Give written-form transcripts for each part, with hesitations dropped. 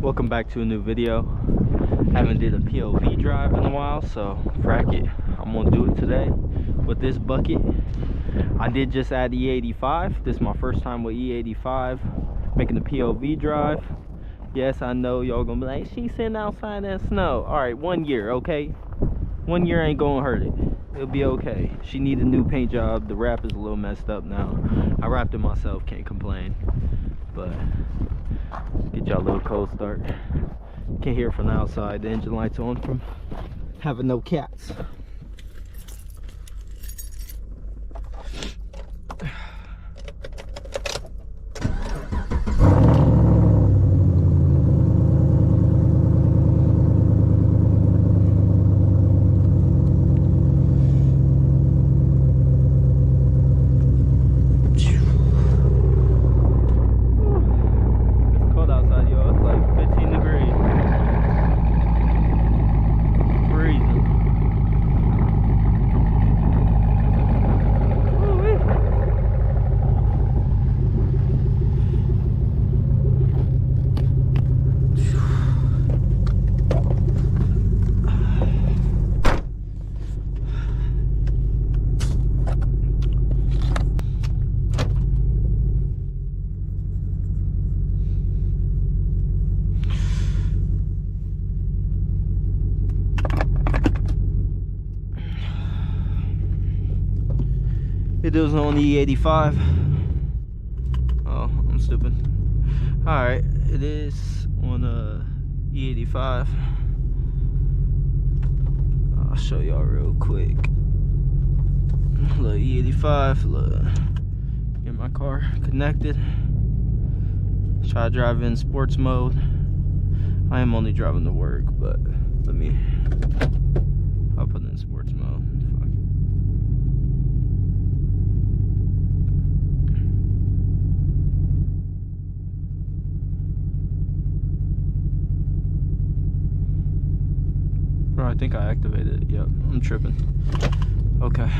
Welcome back to a new video. Haven't did a POV drive in a while, so frack it, I'm gonna do it today with this bucket. I did just add E85. This is my first time with E85 making the POV drive. Yes, I know y'all gonna be like, she's sitting outside in snow. All right, 1 year, okay? 1 year ain't gonna hurt it. It'll be okay. She need a new paint job. The wrap is a little messed up now. I wrapped it myself, can't complain. But get y'all a little cold start. Can't hear it from the outside. The engine light's on from having no cats. It is on E85. Oh, I'm stupid. Alright, it is on E85. I'll show y'all real quick. Look, E85, look. Get my car connected. Try to drive in sports mode. I am only driving to work, but I'll put it in sports mode. I think I activated it. Yep, I'm tripping. Okay.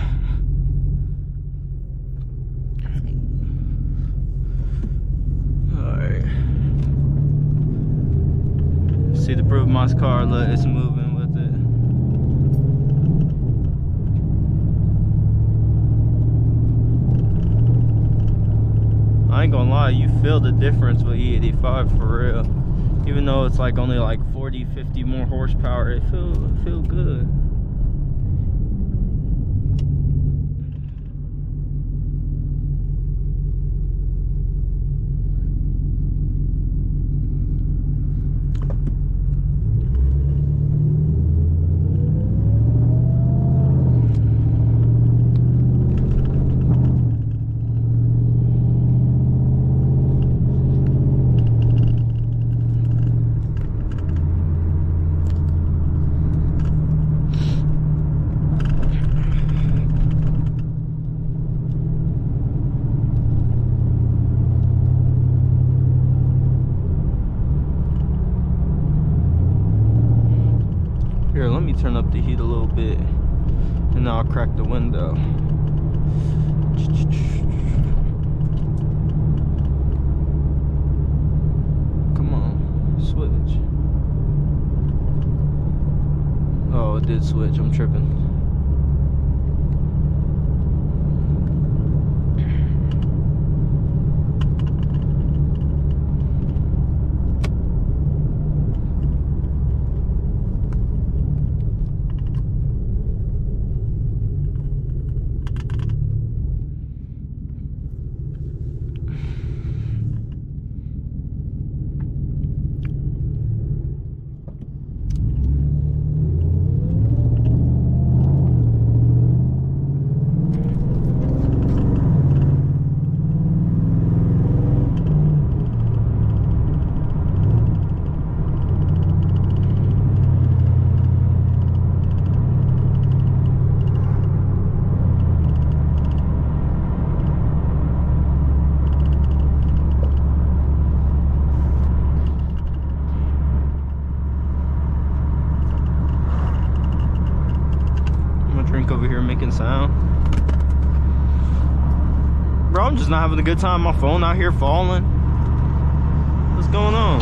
Alright. See the proof my car, look, it's moving with it. I ain't gonna lie, you feel the difference with E85 for real. Even though it's like only like 40, 50 more horsepower, it feel good. Here, let me turn up the heat a little bit and I'll crack the window. Come on, switch. Oh, it did switch, I'm tripping. Over here making sound. Bro, I'm just not having a good time. My phone out here falling. What's going on?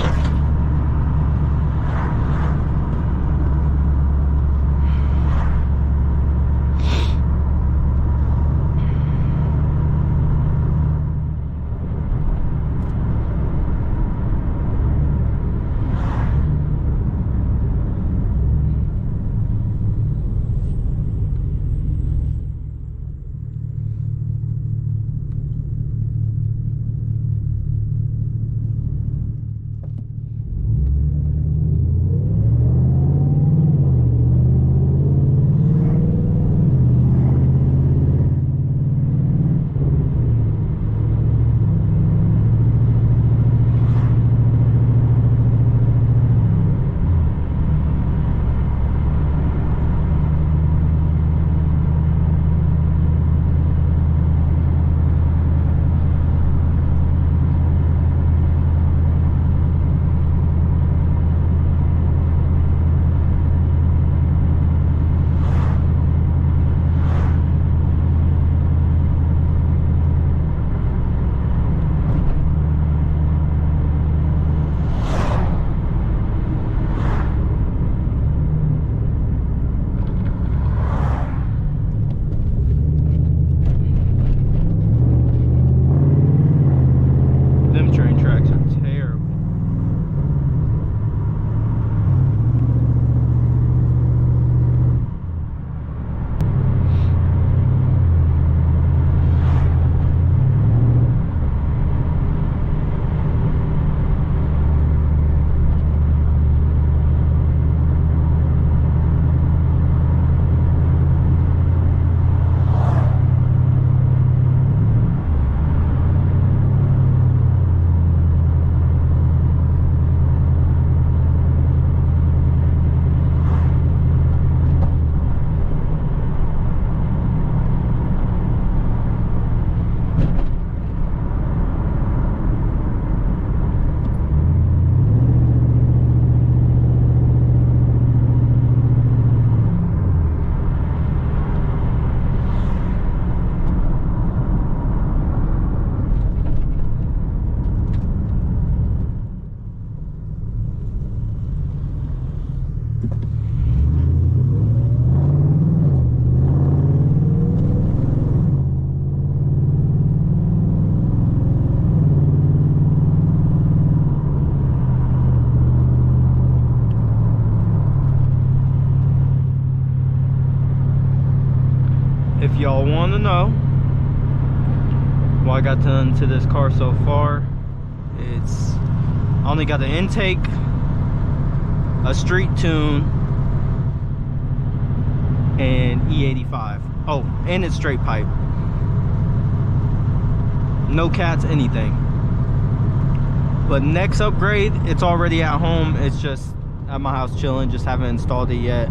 I got done to this car so far. I only got an intake, a street tune, and E85. Oh, and it's straight pipe. No cats, anything. But next upgrade, it's already at home. It's just at my house chilling, just haven't installed it yet.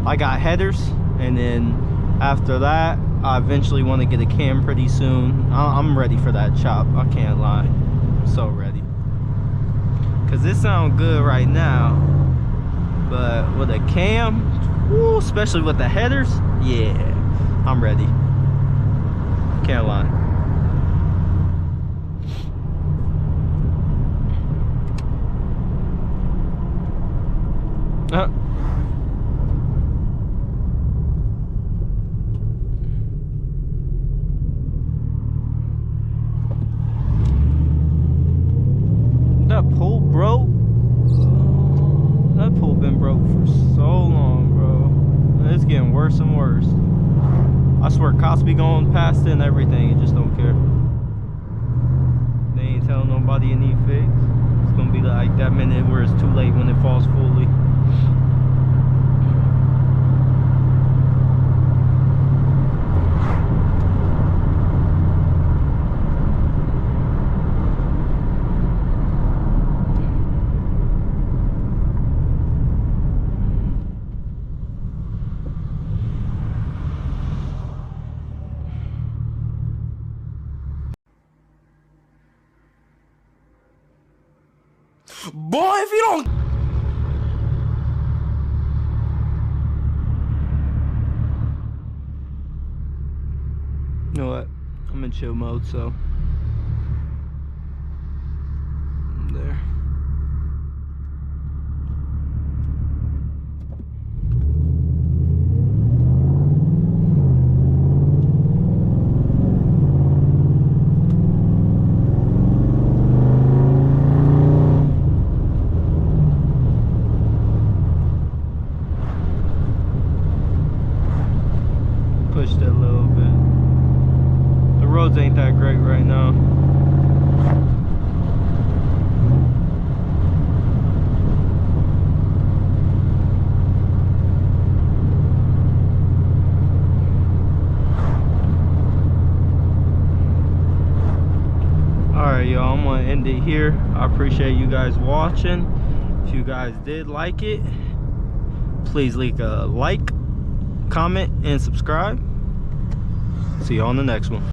I got headers, and then after that, I eventually want to get a cam pretty soon. I'm ready for that chop, I can't lie. I'm so ready. Cause it sounds good right now, but with a cam, woo, especially with the headers, yeah, I'm ready. Can't lie. That pole broke. That pole been broke for so long, bro. It's getting worse and worse. I swear cops be going past it and everything, you just don't care. They ain't telling nobody it need fix. It's gonna be like that minute where it's too late when it falls fully. Boy, if you don't... You know what? I'm in chill mode, so... There. Pushed it a little bit. The roads ain't that great right now. Alright, y'all, I'm gonna end it here. I appreciate you guys watching. If you guys did like it, please leave a like, comment, and subscribe. See you on the next one.